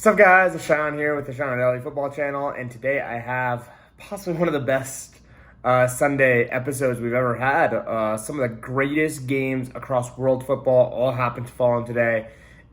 What's up, guys? It's Sean here with the Sean Daily Football Channel, and today I have possibly one of the best Sunday episodes we've ever had. Some of the greatest games across world football all happen to fall on today,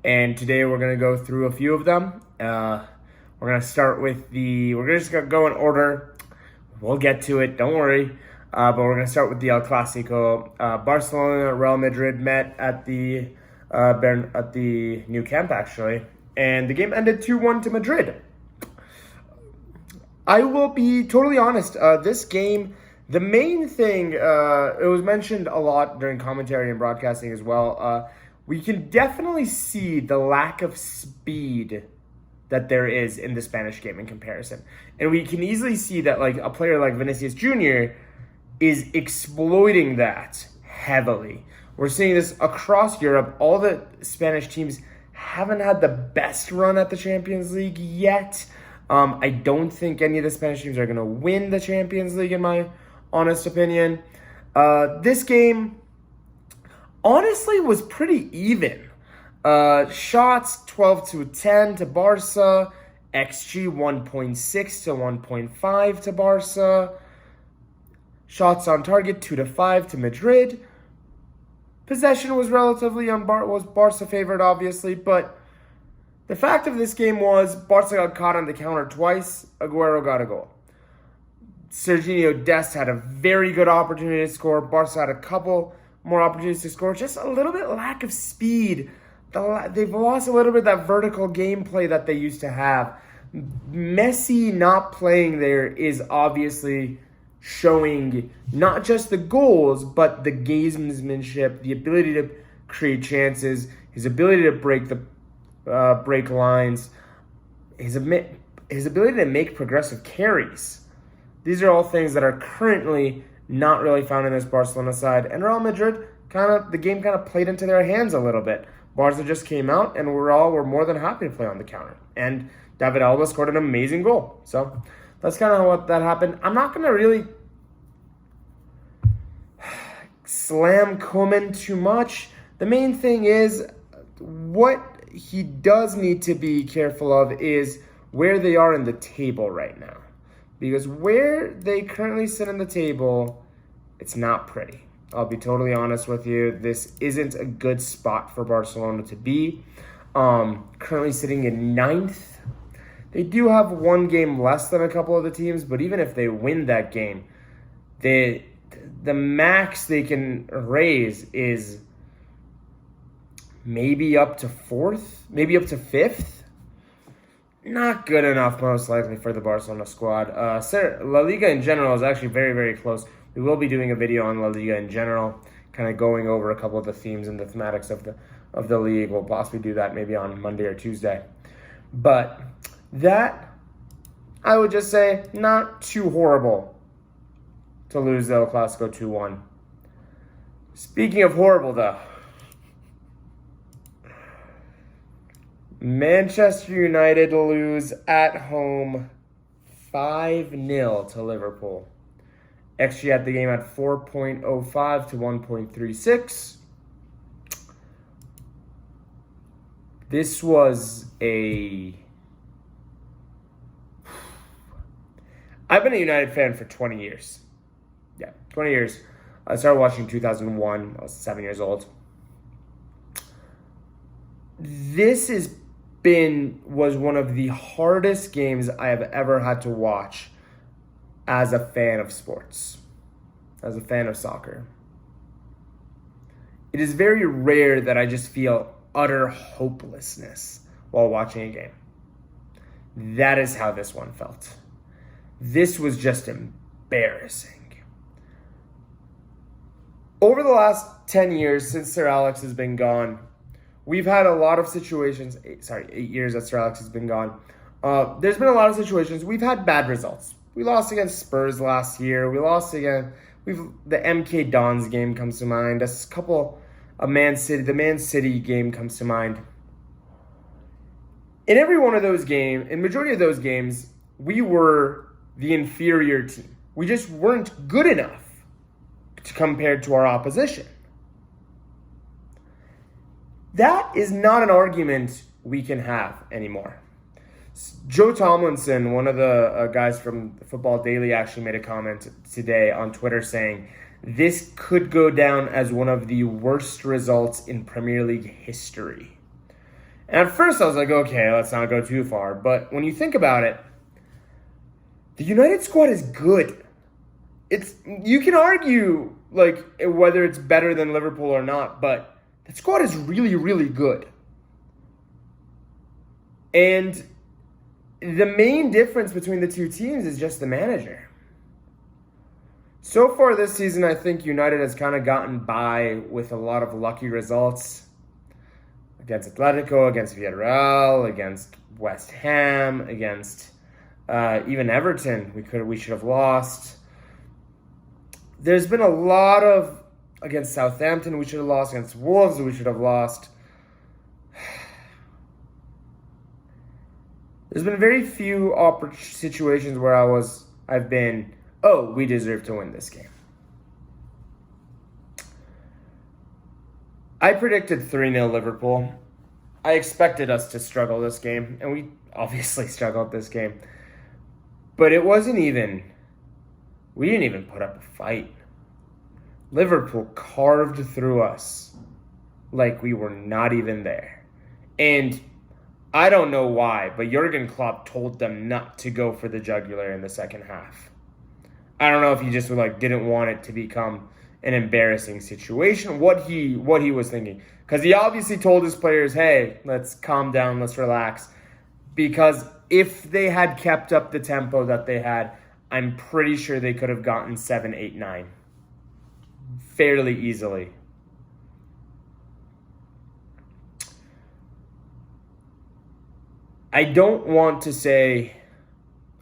and today we're going to go through a few of them. We're going to start with we're just going to go in order. We'll get to it, don't worry. But we're going to start with the El Clasico. Barcelona, Real Madrid met at the new camp, actually. And the game ended 2-1 to Madrid. I will be totally honest. This game, the main thing, it was mentioned a lot during commentary and broadcasting as well. We can definitely see the lack of speed that there is in the Spanish game in comparison. And we can easily see that like a player like Vinicius Jr. is exploiting that heavily. We're seeing this across Europe. All the Spanish teams haven't had the best run at the Champions League yet. I don't think any of the Spanish teams are going to win the Champions League, in my honest opinion. This game, honestly, was pretty even. Shots 12-10 to Barca. XG 1.6 to 1.5 to Barca. Shots on target 2-5 to Madrid. Possession was relatively was Barca favored, obviously, but the fact of this game was Barca got caught on the counter twice. Aguero got a goal. Serginho Dest had a very good opportunity to score. Barca had a couple more opportunities to score. Just a little bit lack of speed. They've lost a little bit of that vertical gameplay that they used to have. Messi not playing there is obviously showing not just the goals, but the gamesmanship, the ability to create chances, his ability to break lines, his ability to make progressive carries. These are all things that are currently not really found in this Barcelona side. And Real Madrid, the game played into their hands a little bit. Barca just came out, and we're more than happy to play on the counter. And David Alba scored an amazing goal. So that's kind of what that happened. I'm not going to really slam Koeman too much. The main thing is what he does need to be careful of is where they are in the table right now. Because where they currently sit in the table, it's not pretty. I'll be totally honest with you. This isn't a good spot for Barcelona to be. Currently sitting in 9th. They do have one game less than a couple of the teams, but even if they win that game, the max they can raise is maybe up to 4th, maybe up to 5th. Not good enough, most likely, for the Barcelona squad. La Liga in general is actually very, very close. We will be doing a video on La Liga in general, kind of going over a couple of the themes and the thematics of the league. We'll possibly do that maybe on Monday or Tuesday. But that, I would just say, not too horrible to lose the El Clasico 2-1. Speaking of horrible, though, Manchester United lose at home 5-0 to Liverpool. XG at the game at 4.05 to 1.36. This was I've been a United fan for 20 years. Yeah, 20 years. I started watching in 2001. I was 7 years old. This was one of the hardest games I have ever had to watch as a fan of sports, as a fan of soccer. It is very rare that I just feel utter hopelessness while watching a game. That is how this one felt. This was just embarrassing. Over the last 10 years since Sir Alex has been gone, we've had a lot of situations, 8 years that Sir Alex has been gone. There's been a lot of situations. We've had bad results. We lost against Spurs last year. We lost again. The MK Dons game comes to mind. The Man City game comes to mind. In every one of those games, in majority of those games, we were the inferior team. We just weren't good enough compared to our opposition. That is not an argument we can have anymore. Joe Tomlinson, one of the guys from Football Daily, actually made a comment today on Twitter saying this could go down as one of the worst results in Premier League history. And at first I was like, okay, let's not go too far. But when you think about it, the United squad is good. You can argue like whether it's better than Liverpool or not, but that squad is really, really good. And the main difference between the two teams is just the manager. So far this season, I think United has kind of gotten by with a lot of lucky results against Atletico, against Villarreal, against West Ham, against even Everton. We should have lost. There's been a lot of against Southampton. We should have lost against Wolves. We should have lost. There's been very few situations where I've been, oh, we deserve to win this game. I predicted 3-0 Liverpool. I expected us to struggle this game, and we obviously struggled this game. But it wasn't even, we didn't even put up a fight. Liverpool carved through us like we were not even there. And I don't know why, but Jurgen Klopp told them not to go for the jugular in the second half. I don't know if he just didn't want it to become an embarrassing situation. What he was thinking, because he obviously told his players, "Hey, let's calm down, let's relax." Because if they had kept up the tempo that they had, I'm pretty sure they could have gotten 7, 8, 9 fairly easily. I don't want to say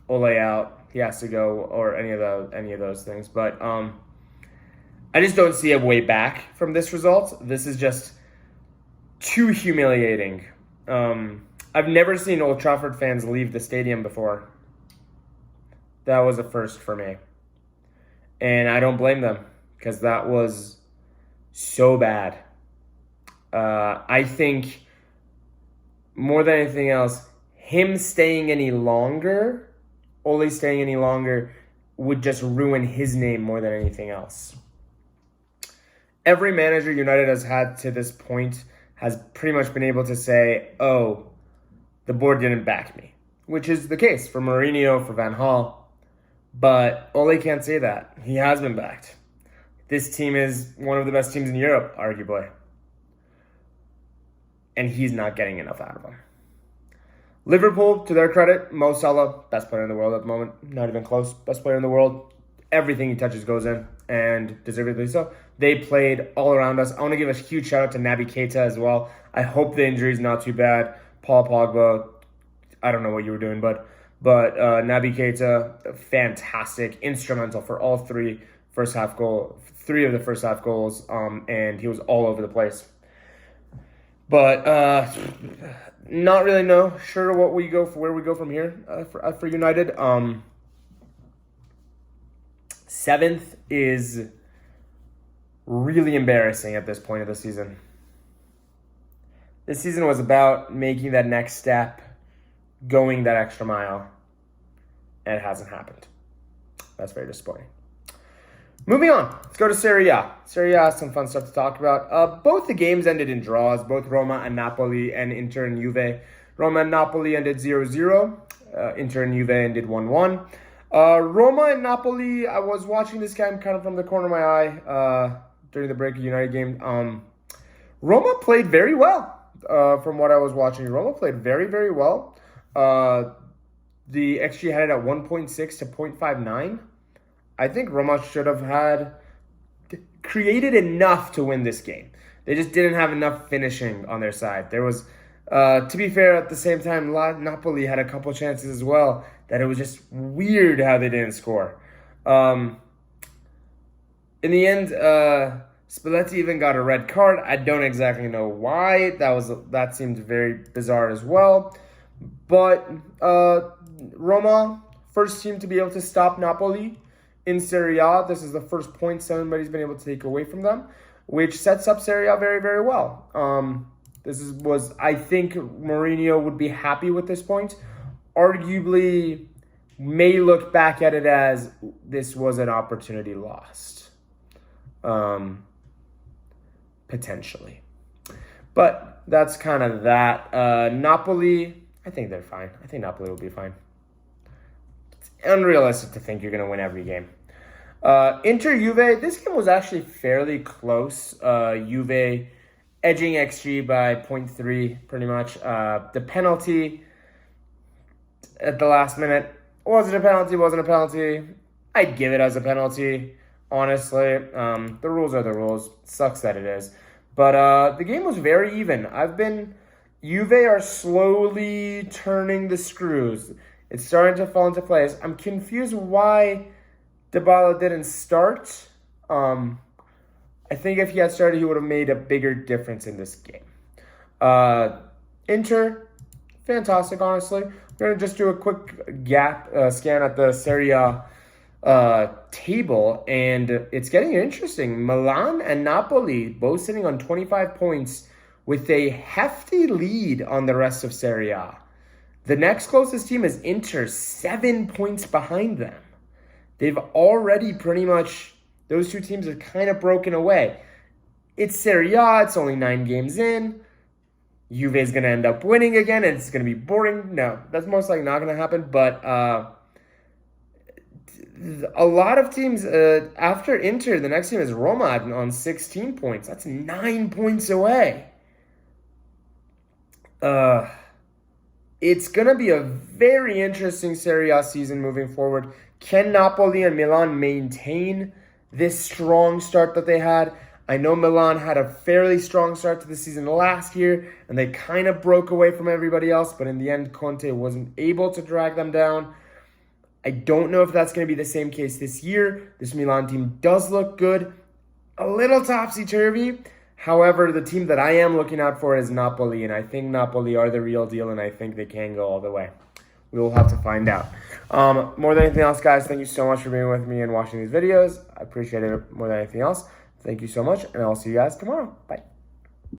Ole out, he has to go, or any of those things, but I just don't see a way back from this result. This is just too humiliating. I've never seen Old Trafford fans leave the stadium before. That was a first for me. And I don't blame them, because that was so bad. I think more than anything else, him staying any longer, Ole staying any longer, would just ruin his name more than anything else. Every manager United has had to this point has pretty much been able to say, oh, the board didn't back me, which is the case for Mourinho, for Van Gaal. But Ole can't say that. He has been backed. This team is one of the best teams in Europe, arguably. And he's not getting enough out of them. Liverpool, to their credit, Mo Salah, best player in the world at the moment. Not even close. Best player in the world. Everything he touches goes in, and deservedly so. They played all around us. I want to give a huge shout out to Naby Keita as well. I hope the injury is not too bad. Paul Pogba, I don't know what you were doing, but Naby Keita, fantastic, instrumental for all three of the first half goals, and he was all over the place. But not really sure where we go from here for United. 7th is really embarrassing at this point of the season. This season was about making that next step, going that extra mile, and it hasn't happened. That's very disappointing. Moving on, let's go to Serie A. Serie A has some fun stuff to talk about. Both the games ended in draws, both Roma and Napoli, and Inter and Juve. Roma and Napoli ended 0-0. Inter and Juve ended 1-1. Roma and Napoli, I was watching this game kind of from the corner of my eye during the break of United game. Roma played very well from what I was watching. Roma played very, very well. The XG had it at 1.6 to 0.59. I think Roma should have created enough to win this game. They just didn't have enough finishing on their side. There was, to be fair, at the same time, Napoli had a couple chances as well that it was just weird how they didn't score. In the end, Spalletti even got a red card. I don't exactly know why. That seemed very bizarre as well. But Roma, first team to be able to stop Napoli in Serie A. This is the first point somebody's been able to take away from them, which sets up Serie A very, very well. I think Mourinho would be happy with this point. arguably may look back at it as this was an opportunity lost. Potentially. But that's kind of that. Napoli, I think they're fine. I think Napoli will be fine. It's unrealistic to think you're going to win every game. Inter-Juve, this game was actually fairly close. Juve edging XG by 0.3 pretty much. The penalty at the last minute, was it a penalty, wasn't a penalty? I'd give it as a penalty, honestly. The rules are the rules. Sucks that it is. But the game was very even. Juve are slowly turning the screws. It's starting to fall into place. I'm confused why Dybala didn't start. I think if he had started, he would have made a bigger difference in this game. Inter, fantastic, honestly. We're going to just do a quick scan at the Serie A table, and it's getting interesting. Milan and Napoli both sitting on 25 points with a hefty lead on the rest of Serie A. The next closest team is Inter, 7 points behind them. They've already pretty much, those two teams have kind of broken away. It's Serie A, it's only 9 games in. Juve is going to end up winning again, and it's going to be boring. No, that's most likely not going to happen, but a lot of teams, after Inter, the next team is Roma on 16 points. That's 9 points away. It's going to be a very interesting Serie A season moving forward. Can Napoli and Milan maintain this strong start that they had? I know Milan had a fairly strong start to the season last year, and they kind of broke away from everybody else, but in the end, Conte wasn't able to drag them down. I don't know if that's going to be the same case this year. This Milan team does look good, a little topsy-turvy. However, the team that I am looking out for is Napoli, and I think Napoli are the real deal, and I think they can go all the way. We will have to find out. More than anything else, guys, thank you so much for being with me and watching these videos. I appreciate it more than anything else. Thank you so much, and I'll see you guys tomorrow. Bye.